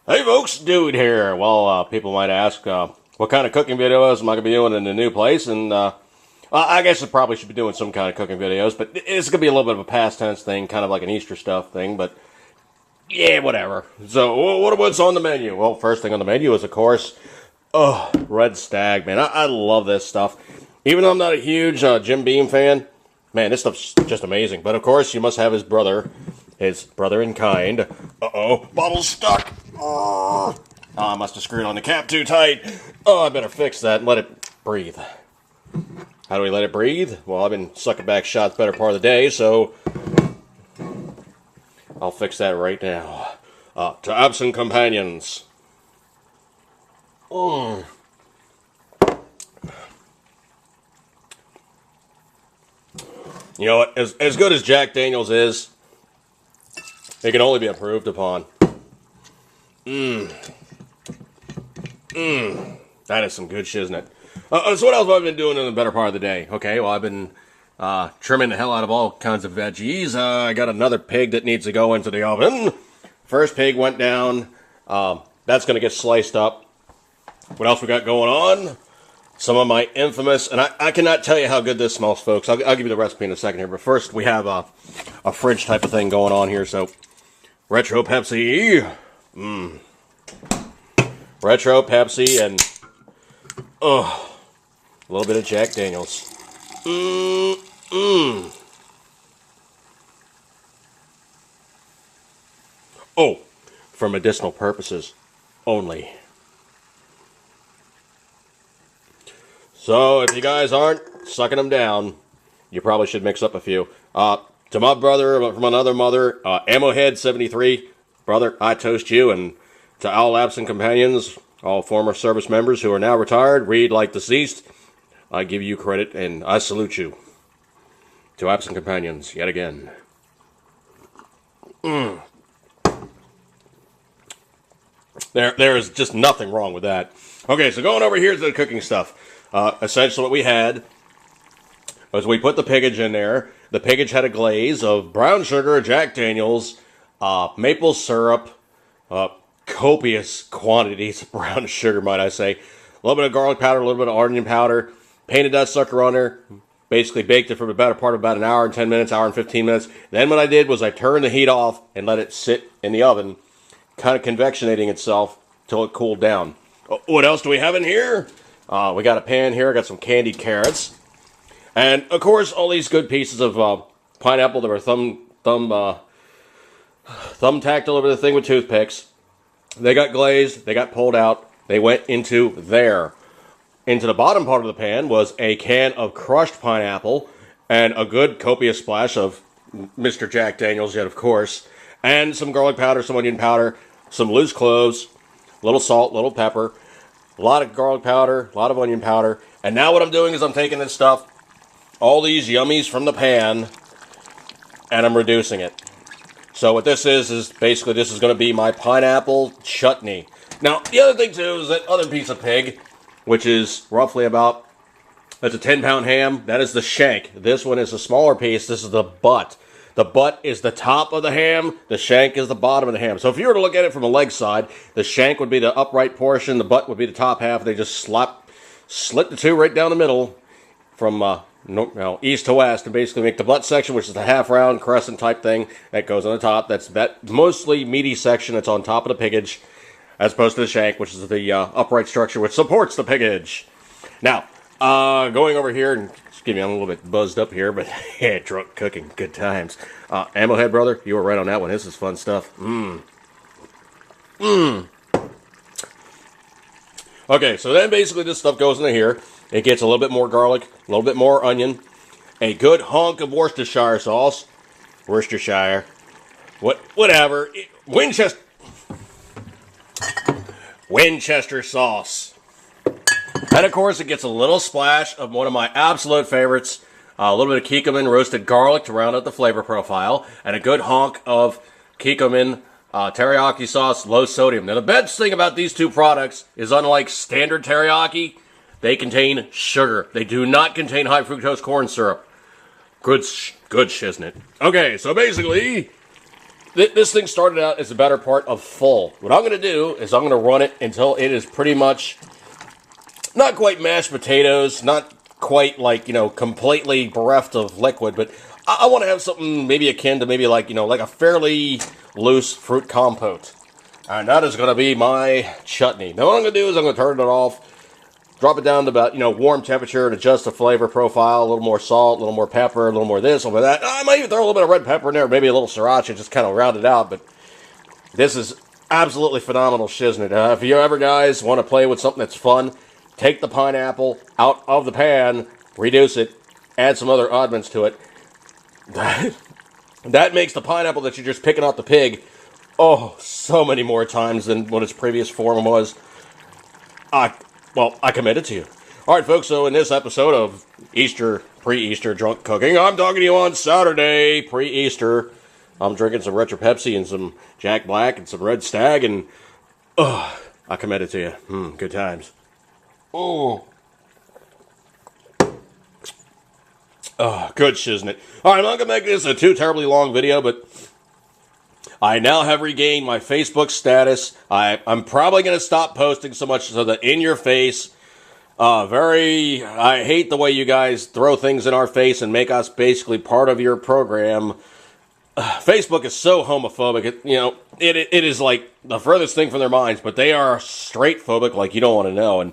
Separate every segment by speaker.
Speaker 1: Hey folks, Dude here. Well, people might ask, what kind of cooking videos am I going to be doing in the new place? And I guess I probably should be doing some kind of cooking videos, but it's going to be a little bit of a past tense thing, kind of like an Easter stuff thing, but yeah, whatever. So, what's on the menu? Well, first thing on the menu is, of course, Red Stag, man. I love this stuff. Even though I'm not a huge Jim Beam fan, man, this stuff's just amazing. But, of course, you must have his brother in kind. Uh-oh, bottle's stuck. Oh, I must have screwed on the cap too tight. Oh, I better fix that and let it breathe. How do we let it breathe? Well, I've been sucking back shots better part of the day, so I'll fix that right now. To absent companions. You know what? As good as Jack Daniels is, it can only be improved upon. That is some good shit, isn't it? So what else have I been doing in the better part of the day? Okay, well, I've been trimming the hell out of all kinds of veggies. I got another pig that needs to go into the oven. First pig went down. That's going to get sliced up. What else we got going on? Some of my infamous, and I cannot tell you how good this smells, folks. I'll give you the recipe in a second here. But first, we have a fridge type of thing going on here. So, Retro Pepsi. Retro Pepsi and a little bit of Jack Daniels. Oh, for medicinal purposes only. So, if you guys aren't sucking them down, you probably should mix up a few. To my brother from another mother, Ammohead73, brother, I toast you. And to all absent companions, all former service members who are now retired, read like deceased, I give you credit and I salute you. To absent companions, yet again. There is just nothing wrong with that. Okay, so going over here to the cooking stuff. Essentially what we had was we put the piggage in there. The piggage had a glaze of brown sugar, Jack Daniels, maple syrup, copious quantities of brown sugar, might I say. A little bit of garlic powder, a little bit of onion powder. Painted that sucker on there. Basically baked it for the better part of about an hour and 10 minutes, hour and 15 minutes. Then what I did was I turned the heat off and let it sit in the oven, kind of convectionating itself till it cooled down. What else do we have in here? We got a pan here. I got some candied carrots. And, of course, all these good pieces of pineapple that were thumbtacked all over the thing with toothpicks. They got glazed. They got pulled out. They went into there. Into the bottom part of the pan was a can of crushed pineapple and a good copious splash of Mr. Jack Daniels, yet, of course. And some garlic powder, some onion powder, some loose cloves, a little salt, a little pepper. A lot of garlic powder, a lot of onion powder. And now what I'm doing is I'm taking this stuff, all these yummies from the pan, and I'm reducing it. So what this is basically this is going to be my pineapple chutney. Now, the other thing, too, is that other piece of pig, which is roughly about, that's a 10-pound ham. That is the shank. This one is a smaller piece. This is the butt. The butt is the top of the ham. The shank is the bottom of the ham. So if you were to look at it from a leg side, the shank would be the upright portion. The butt would be the top half. They just slit the two right down the middle from east to west and basically make the butt section, which is the half-round crescent type thing that goes on the top. That's that mostly meaty section that's on top of the piggage, as opposed to the shank, which is the upright structure which supports the piggage. Now, going over here and get me a little bit buzzed up here, but yeah, drunk cooking, good times. Ammohead brother, you were right on that one. This is fun stuff. Okay, so then basically this stuff goes into here. It gets a little bit more garlic, a little bit more onion, a good hunk of Worcestershire sauce. Worcestershire. Whatever. Winchester sauce. And of course, it gets a little splash of one of my absolute favorites, a little bit of Kikkoman roasted garlic to round out the flavor profile, and a good honk of Kikkoman teriyaki sauce, low sodium. Now, the best thing about these two products is, unlike standard teriyaki, they contain sugar. They do not contain high fructose corn syrup. Good shit, isn't it? Okay, so basically, This thing started out as the better part of full. What I'm going to do is I'm going to run it until it is pretty much not quite mashed potatoes, not quite like, completely bereft of liquid, but I want to have something maybe akin to maybe like, like a fairly loose fruit compote. And that is going to be my chutney. Now what I'm going to do is I'm going to turn it off, drop it down to about, warm temperature to adjust the flavor profile, a little more salt, a little more pepper, a little more this, a little more that. I might even throw a little bit of red pepper in there, maybe a little sriracha, just kind of round it out. But this is absolutely phenomenal shiznit. If you ever guys want to play with something that's fun, take the pineapple out of the pan, reduce it, add some other oddments to it. That makes the pineapple that you're just picking out the pig, so many more times than what its previous form was. I committed to you. All right, folks, so in this episode of Easter, pre-Easter drunk cooking, I'm talking to you on Saturday, pre-Easter. I'm drinking some Retro Pepsi and some Jack Black and some Red Stag, and I committed to you. Good times. Good shiznit. All right, I'm not going to make this a too terribly long video, but I now have regained my Facebook status. I'm probably going to stop posting so much so that in your face, I hate the way you guys throw things in our face and make us basically part of your program. Facebook is so homophobic. It is like the furthest thing from their minds, but they are straight phobic like you don't want to know, and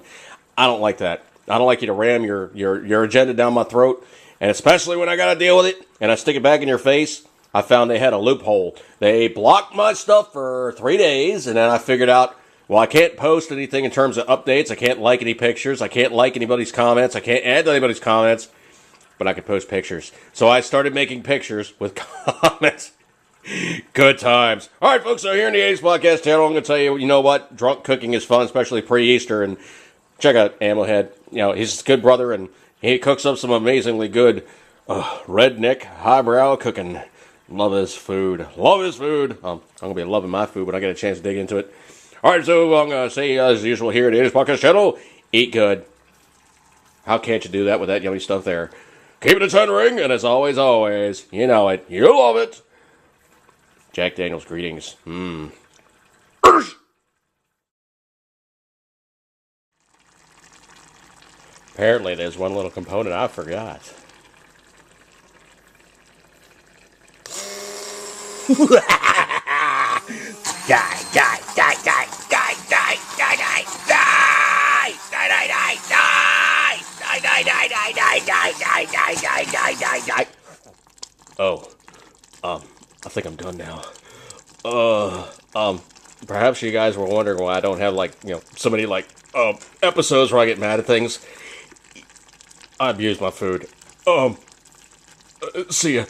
Speaker 1: I don't like that. I don't like you to ram your agenda down my throat, and especially when I got to deal with it and I stick it back in your face. I found they had a loophole. They blocked my stuff for 3 days, and then I figured out, well, I can't post anything in terms of updates. I can't like any pictures. I can't like anybody's comments. I can't add to anybody's comments, but I can post pictures. So I started making picters with comments. Good times. All right, folks, so here in the 80s Podcast channel, I'm going to tell you, you know what? Drunk cooking is fun, especially pre-Easter, and check out Ammohead. He's a good brother, and he cooks up some amazingly good redneck highbrow cooking. Love his food. Love his food. I'm going to be loving my food when I get a chance to dig into it. All right, so I'm going to say, as usual here at the 80s Podcast channel, eat good. How can't you do that with that yummy stuff there? Keep it a 10 ring, and as always, you know it. You love it. Jack Daniels greetings. Apparently, there's one little component I forgot. I think I'm done now. Perhaps you guys were wondering why I don't have so many episodes where I get mad at things. I abuse my food. See ya.